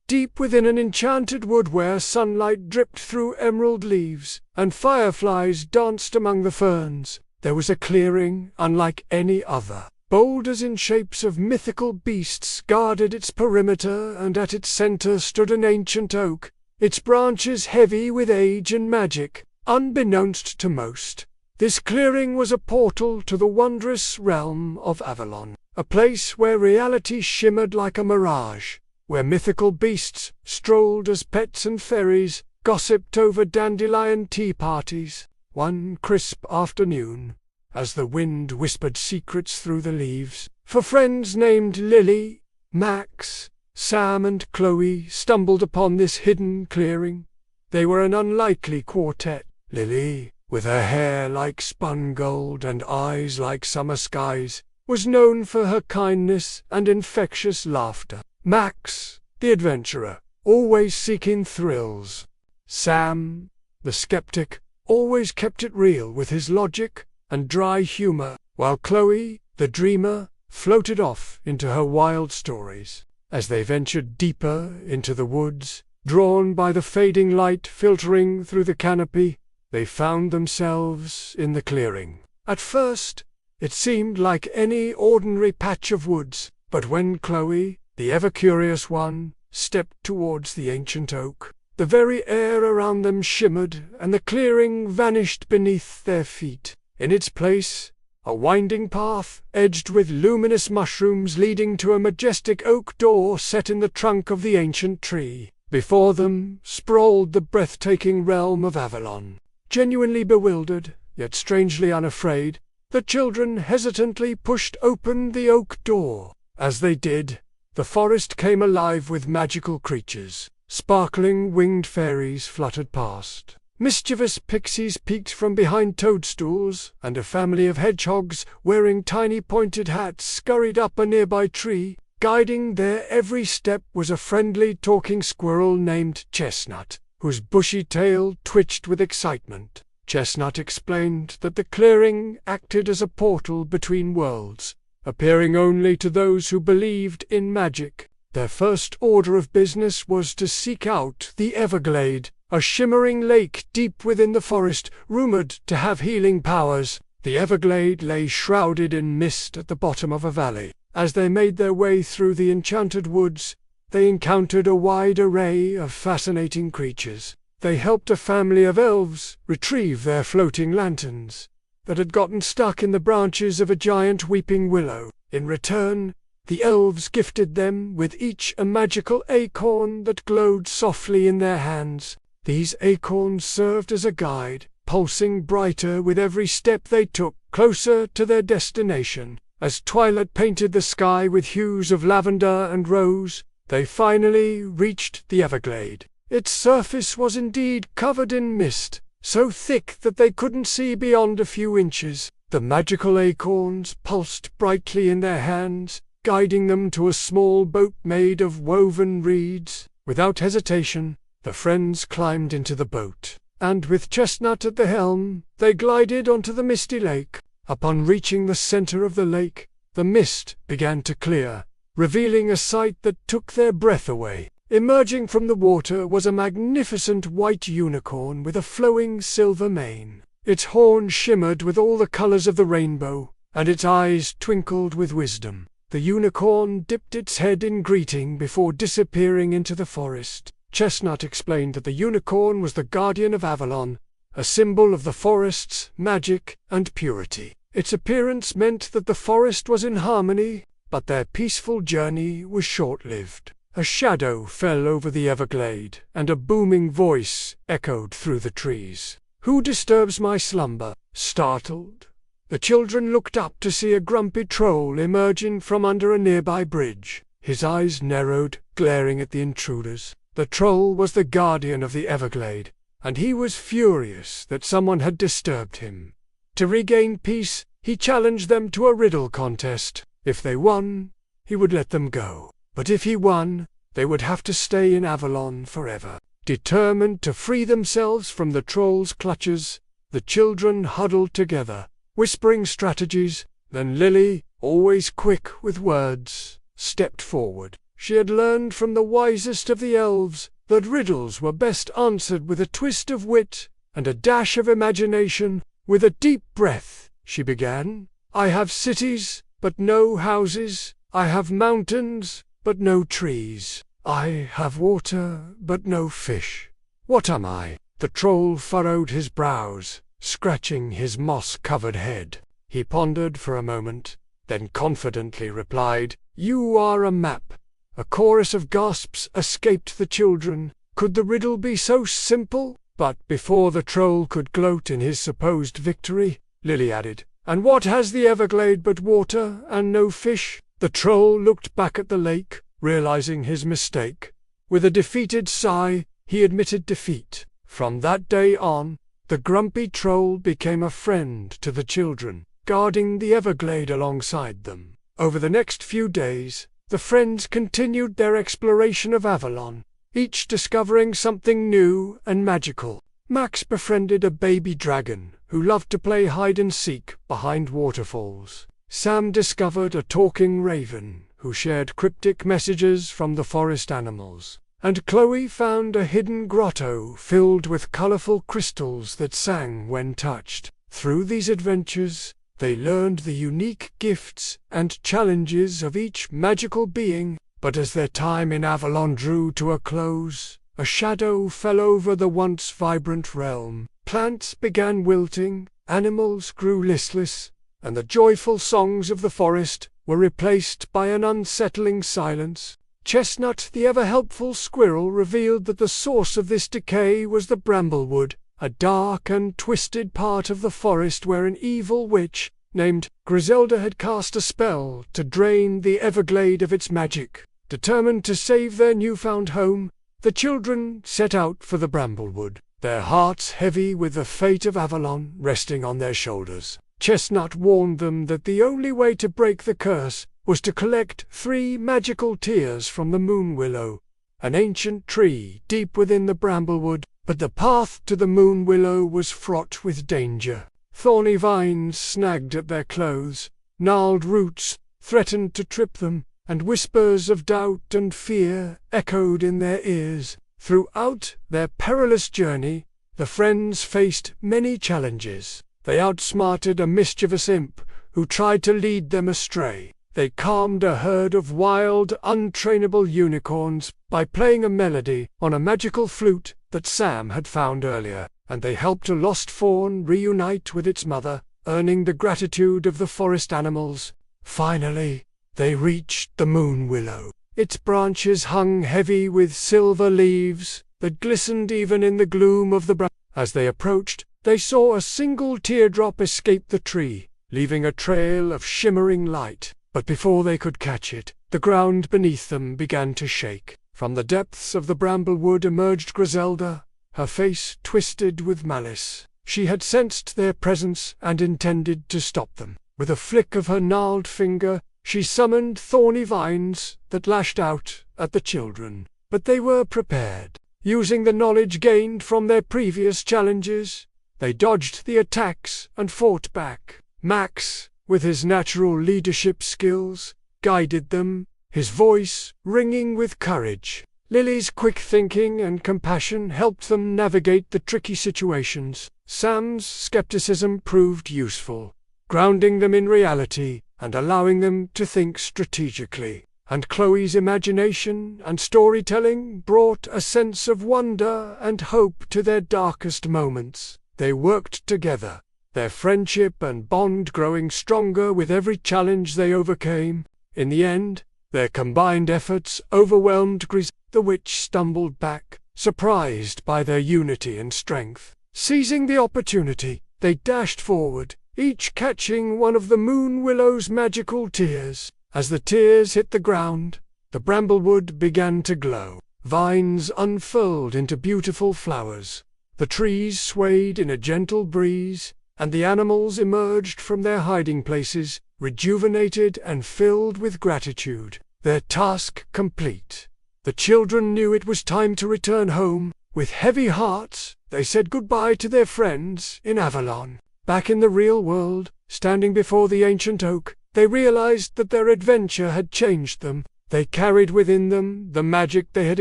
deep within an enchanted wood where sunlight dripped through emerald leaves, and fireflies danced among the ferns, there was a clearing unlike any other. Boulders in shapes of mythical beasts guarded its perimeter, and at its center stood an ancient oak, its branches heavy with age and magic. Unbeknownst to most, this clearing was a portal to the wondrous realm of Avalon, a place where reality shimmered like a mirage, where mythical beasts strolled as pets and fairies gossiped over dandelion tea parties. One crisp afternoon, as the wind whispered secrets through the leaves, four friends named Lily, Max, Sam and Chloe stumbled upon this hidden clearing. They were an unlikely quartet. Lily, with her hair like spun gold and eyes like summer skies, was known for her kindness and infectious laughter. Max, the adventurer, always seeking thrills. Sam, the skeptic, always kept it real with his logic and dry humor, while Chloe, the dreamer, floated off into her wild stories. As they ventured deeper into the woods, drawn by the fading light filtering through the canopy, they found themselves in the clearing. At first, it seemed like any ordinary patch of woods, but when Chloe, the ever-curious one, stepped towards the ancient oak, the very air around them shimmered, and the clearing vanished beneath their feet. In its place, a winding path, edged with luminous mushrooms leading to a majestic oak door set in the trunk of the ancient tree. Before them sprawled the breathtaking realm of Avalon. Genuinely bewildered, yet strangely unafraid, the children hesitantly pushed open the oak door. As they did, the forest came alive with magical creatures. Sparkling winged fairies fluttered past. Mischievous pixies peeked from behind toadstools, and a family of hedgehogs wearing tiny pointed hats scurried up a nearby tree. Guiding their every step was a friendly talking squirrel named Chestnut, whose bushy tail twitched with excitement. Chestnut explained that the clearing acted as a portal between worlds, appearing only to those who believed in magic. Their first order of business was to seek out the Everglade, a shimmering lake deep within the forest, rumored to have healing powers. The Everglade lay shrouded in mist at the bottom of a valley. As they made their way through the enchanted woods, they encountered a wide array of fascinating creatures. They helped a family of elves retrieve their floating lanterns that had gotten stuck in the branches of a giant weeping willow. In return, the elves gifted them with each a magical acorn that glowed softly in their hands. These acorns served as a guide, pulsing brighter with every step they took closer to their destination. As twilight painted the sky with hues of lavender and rose, they finally reached the Everglade. Its surface was indeed covered in mist, so thick that they couldn't see beyond a few inches. The magical acorns pulsed brightly in their hands, guiding them to a small boat made of woven reeds. Without hesitation, the friends climbed into the boat, and with Chestnut at the helm, they glided onto the misty lake. Upon reaching the center of the lake, the mist began to clear, revealing a sight that took their breath away. Emerging from the water was a magnificent white unicorn with a flowing silver mane. Its horn shimmered with all the colors of the rainbow, and its eyes twinkled with wisdom. The unicorn dipped its head in greeting before disappearing into the forest. Chestnut explained that the unicorn was the guardian of Avalon, a symbol of the forest's magic and purity. Its appearance meant that the forest was in harmony, but their peaceful journey was short-lived. A shadow fell over the Everglade, and a booming voice echoed through the trees. "Who disturbs my slumber?" Startled, the children looked up to see a grumpy troll emerging from under a nearby bridge. His eyes narrowed, glaring at the intruders. The troll was the guardian of the Everglade, and he was furious that someone had disturbed him. To regain peace, he challenged them to a riddle contest. If they won, he would let them go. But if he won, they would have to stay in Avalon forever. Determined to free themselves from the troll's clutches, the children huddled together, whispering strategies. Then Lily, always quick with words, stepped forward. She had learned from the wisest of the elves that riddles were best answered with a twist of wit and a dash of imagination. With a deep breath, she began, "I have cities, but no houses. I have mountains, but no trees. I have water, but no fish. What am I?" The troll furrowed his brows, scratching his moss-covered head. He pondered for a moment, then confidently replied, "You are a map." A chorus of gasps escaped the children. Could the riddle be so simple? But before the troll could gloat in his supposed victory, Lily added, "And what has the Everglade but water and no fish?" The troll looked back at the lake, realizing his mistake. With a defeated sigh, he admitted defeat. From that day on, the grumpy troll became a friend to the children, guarding the Everglade alongside them. Over the next few days, the friends continued their exploration of Avalon, each discovering something new and magical. Max befriended a baby dragon who loved to play hide-and-seek behind waterfalls. Sam discovered a talking raven who shared cryptic messages from the forest animals. And Chloe found a hidden grotto filled with colorful crystals that sang when touched. Through these adventures, they learned the unique gifts and challenges of each magical being. But as their time in Avalon drew to a close, a shadow fell over the once vibrant realm. Plants began wilting, animals grew listless, and the joyful songs of the forest were replaced by an unsettling silence. Chestnut, the ever-helpful squirrel, revealed that the source of this decay was the bramblewood, a dark and twisted part of the forest where an evil witch named Griselda had cast a spell to drain the Everglade of its magic. Determined to save their newfound home, the children set out for the bramblewood, their hearts heavy with the fate of Avalon resting on their shoulders. Chestnut warned them that the only way to break the curse was to collect 3 magical tears from the moon willow, an ancient tree deep within the bramblewood. But the path to the moon willow was fraught with danger. Thorny vines snagged at their clothes, gnarled roots threatened to trip them, and whispers of doubt and fear echoed in their ears. Throughout their perilous journey, the friends faced many challenges. They outsmarted a mischievous imp who tried to lead them astray. They calmed a herd of wild, untrainable unicorns by playing a melody on a magical flute that Sam had found earlier, and they helped a lost fawn reunite with its mother, earning the gratitude of the forest animals. Finally, they reached the moon willow. Its branches hung heavy with silver leaves that glistened even in the gloom of the As they approached, they saw a single teardrop escape the tree, leaving a trail of shimmering light. But before they could catch it, the ground beneath them began to shake. From the depths of the bramblewood emerged Griselda, her face twisted with malice. She had sensed their presence and intended to stop them. With a flick of her gnarled finger, she summoned thorny vines that lashed out at the children. But they were prepared. Using the knowledge gained from their previous challenges, they dodged the attacks and fought back. Max, with his natural leadership skills, guided them, his voice ringing with courage. Lily's quick thinking and compassion helped them navigate the tricky situations. Sam's skepticism proved useful, grounding them in reality and allowing them to think strategically. And Chloe's imagination and storytelling brought a sense of wonder and hope to their darkest moments. They worked together, their friendship and bond growing stronger with every challenge they overcame. In the end, their combined efforts overwhelmed Griselda. The witch stumbled back, surprised by their unity and strength. Seizing the opportunity, they dashed forward, each catching one of the moon willow's magical tears. As the tears hit the ground, the bramblewood began to glow. Vines unfurled into beautiful flowers. The trees swayed in a gentle breeze, and the animals emerged from their hiding places, rejuvenated and filled with gratitude. Their task complete, the children knew it was time to return home. With heavy hearts, they said goodbye to their friends in Avalon. Back in the real world, standing before the ancient oak, they realized that their adventure had changed them. They carried within them the magic they had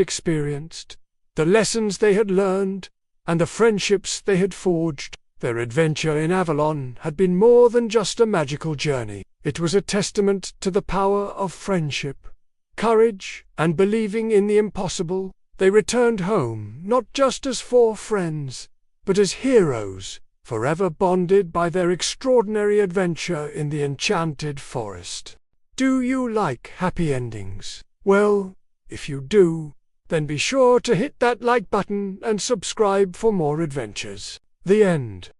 experienced, the lessons they had learned, and the friendships they had forged. Their adventure in Avalon had been more than just a magical journey. It was a testament to the power of friendship, courage, and believing in the impossible. They returned home not just as 4 friends, but as heroes, forever bonded by their extraordinary adventure in the Enchanted Forest. Do you like happy endings? Well, if you do, then be sure to hit that like button and subscribe for more adventures. The end.